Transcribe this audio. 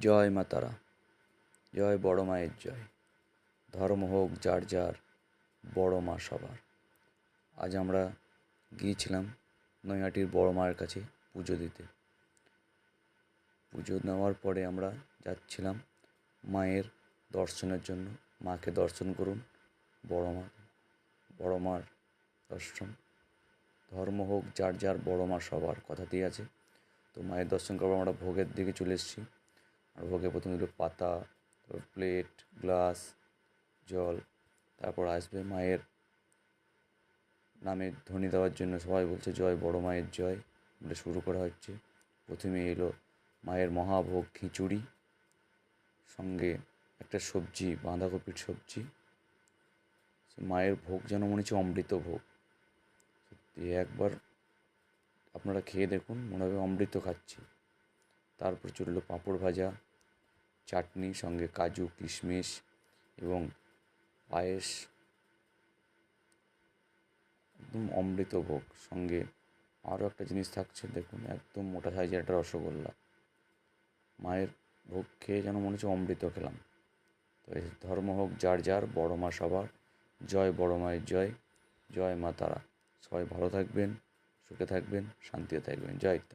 জয় মা তারা, জয় বড় মায়ের জয়। ধর্ম হোক যার যার, বড় মা সবার। আজ আমরা গিয়েছিলাম নৈহাটির বড় মায়ের কাছে পুজো দিতে। পুজো নেওয়ার পরে আমরা যাচ্ছিলাম মায়ের দর্শনের জন্য। মাকে দর্শন করুন, বড় মার দর্শন। ধর্ম হোক যার যার, বড় মা সবার কথাতেই আছে। তো মায়ের দর্শন করার আমরা ভোগের দিকে চলে এসেছি। আর ভোগে প্রথমে দিল পাতা, তারপর প্লেট, গ্লাস, জল। তারপর আসবে মায়ের নামে ধ্বনি দেওয়ার জন্য। সবাই বলছে জয় বড় মায়ের জয় বলে শুরু করা হচ্ছে। প্রথমে এলো মায়ের মহাভোগ খিচুড়ি, সঙ্গে একটা সবজি, বাঁধাকপির সবজি। মায়ের ভোগ যেন মনে হচ্ছে অমৃত ভোগ। সত্যি একবার আপনারা খেয়ে দেখুন, মনে হবে অমৃত খাচ্ছি। তারপর চললো পাঁপড় ভাজা, চাটনি, সঙ্গে কাজু কিশমিশ এবং পায়েস। একদম অমৃত ভোগ। সঙ্গে আরও একটা জিনিস থাকছে দেখুন, একদম মোটা সাইজের একটা রসগোল্লা। মায়ের ভোগ খেয়ে যেন মনে হচ্ছে অমৃত খেলাম। তো এই ধর্ম হোক যার যার, বড় মা সবার। জয় বড় মায়ের জয়, জয় মা তারা। সবাই ভালো থাকবেন, সুখে থাকবেন, শান্তিতে থাকবেন। জয়।